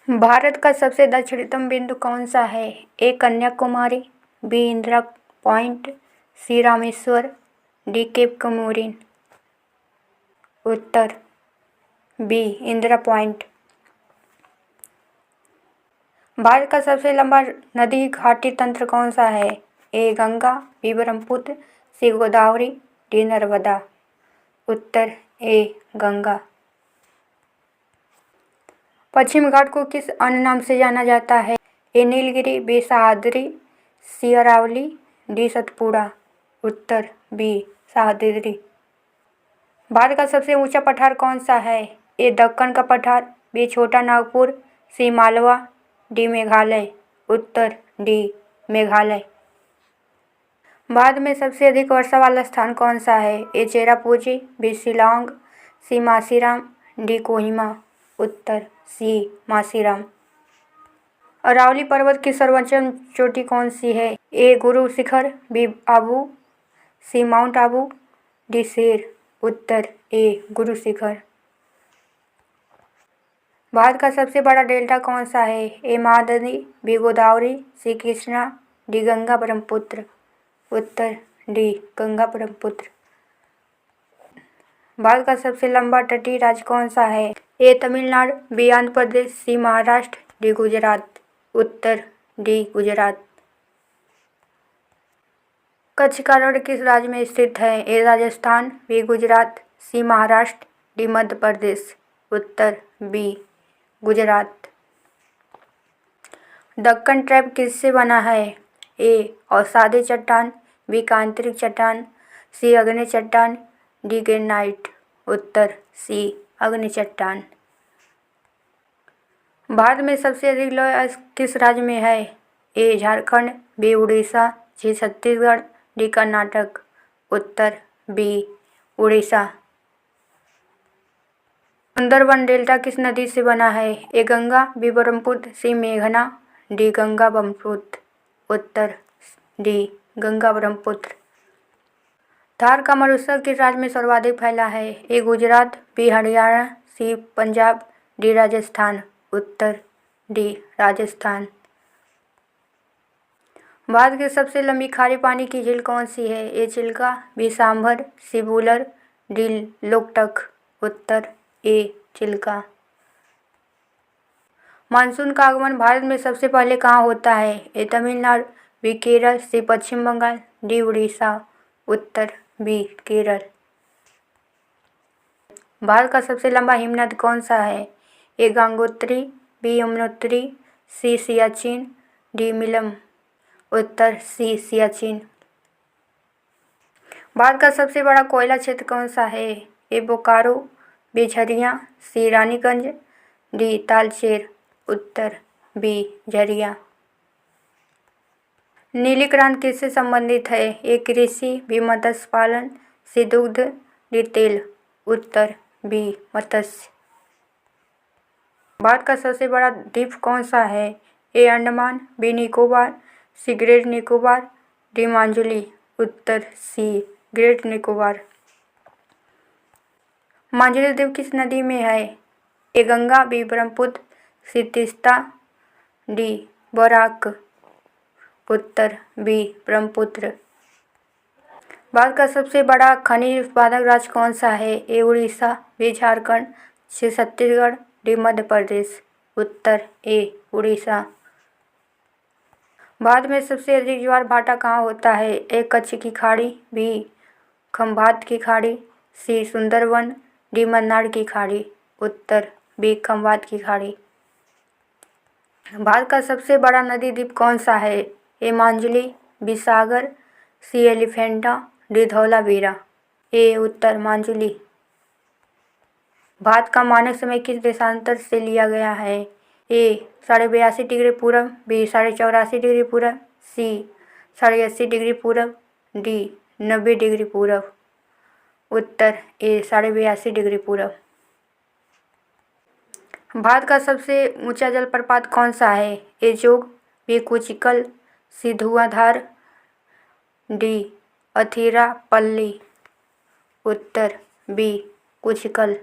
भारत का सबसे दक्षिणतम बिंदु कौन सा है? ए कन्याकुमारी, बी इंदिरा पॉइंट, सी रामेश्वर, डी केप कमोरिन। उत्तर बी इंदिरा पॉइंट। भारत का सबसे लंबा नदी घाटी तंत्र कौन सा है? ए गंगा, बी ब्रह्मपुत्र, सी गोदावरी, डी नर्मदा। उत्तर ए गंगा। पश्चिम घाट को किस अन्य नाम से जाना जाता है? ए नीलगिरी, बी सह्याद्री, सी अरावली, डी सतपुड़ा। उत्तर बी सह्याद्री। भारत का सबसे ऊंचा पठार कौन सा है? ए दक्कन का पठार, बी छोटा नागपुर, सी मालवा, डी मेघालय। उत्तर डी मेघालय। भारत में सबसे अधिक वर्षा वाला स्थान कौन सा है? ए चेरापूंजी, बी शिलांग, सी मासीराम, डी कोहिमा। उत्तर सी मासीराम। अरावली पर्वत की सर्वोच्च चोटी कौन सी है? ए गुरु शिखर, बी आबू, सी माउंट आबू, डी शेर। उत्तर ए गुरु शिखर। भारत का सबसे बड़ा डेल्टा कौन सा है? ए महानदी, बी गोदावरी, सी कृष्णा, डी गंगा ब्रह्मपुत्र। उत्तर डी गंगा ब्रह्मपुत्र। भारत का सबसे लंबा तटीय राज्य कौन सा है? ए तमिलनाडु, बी आंध्र प्रदेश, सी महाराष्ट्र, डी गुजरात। उत्तर डी गुजरात। कच्छ का रण किस राज्य में स्थित है? ए राजस्थान, बी गुजरात, सी महाराष्ट्र, डी मध्य प्रदेश। उत्तर बी गुजरात। दक्कन ट्रैप किससे बना है? ए अवसादी चट्टान, बी कांतरिक चट्टान, सी अग्नि चट्टान, डी ग्रेनाइट। उत्तर सी अग्नि चट्टान। भारत में सबसे अधिक लोह किस राज्य में है? ए झारखंड, बी उड़ीसा, सी छत्तीसगढ़, डी कर्नाटक। उत्तर बी उड़ीसा। सुंदरबन डेल्टा किस नदी से बना है? ए गंगा, बी ब्रह्मपुत्र, सी मेघना, डी गंगा ब्रह्मपुत्र। उत्तर डी गंगा ब्रह्मपुत्र। थार का मरुस्थल किस राज्य में सर्वाधिक फैला है? ए गुजरात, बी हरियाणा, सी पंजाब, डी राजस्थान। उत्तर डी राजस्थान। भारत की सबसे लंबी खारे पानी की झील कौन सी है? ए चिल्का, बी सांभर, सी वूलर, डी लोकटक। उत्तर ए चिल्का। मानसून का आगमन भारत में सबसे पहले कहाँ होता है? ए तमिलनाडु, बी केरल, सी पश्चिम बंगाल, डी उड़ीसा। उत्तर बी केरल। भारत का सबसे लंबा हिमनद कौन सा है? ए गंगोत्री, बी यमुनोत्री, सी सियाचिन, डी मिलम। उत्तर सी सियाचिन। भारत का सबसे बड़ा कोयला क्षेत्र कौन सा है? ए बोकारो, बी झरिया, सी रानीगंज, डी तालचेर। उत्तर बी झरिया। नीली क्रांति किससे संबंधित है? ए कृषि, बी मत्स्य पालन, सी दुग्ध, डी तेल। उत्तर बी मत्स्य। भारत का सबसे बड़ा द्वीप कौन सा है? ए अंडमान, बी निकोबार, सी ग्रेट निकोबार, डी मांजुली। उत्तर सी ग्रेट निकोबार। मांजुली द्वीप किस नदी में है? ए गंगा, बी ब्रह्मपुत्र, सी तीस्ता, डी बराक। उत्तर बी ब्रह्मपुत्र। भारत का सबसे बड़ा खनिज उत्पादक राज्य कौन सा है? ए उड़ीसा, बी झारखंड, सी छत्तीसगढ़, डी मध्य प्रदेश। उत्तर ए उड़ीसा। भारत में सबसे अधिक ज्वार भाटा कहाँ होता है? ए कच्छ की खाड़ी, बी खंभात की खाड़ी, सी सुंदरवन, डी मन्नार की खाड़ी। उत्तर बी खंभात की खाड़ी। भारत का सबसे बड़ा नदी द्वीप कौन सा है? ए मांजुली, बी सागर, सी एलिफेंटा, डी धौलावीरा। ए उत्तर मांजुली। भारत का मानक समय किस देशांतर से लिया गया है? ए 82.5 डिग्री पूरब, बी 84.5 डिग्री पूरब, सी 80.5 डिग्री पूरब, डी 90 डिग्री पूरब। उत्तर ए 82.5 डिग्री पूरब। भारत का सबसे ऊंचा जलप्रपात कौन सा है? ए जोग, बी कुचिकल, सी धुआंधार, डी अथिरापल्ली। उत्तर बी कुचिकल।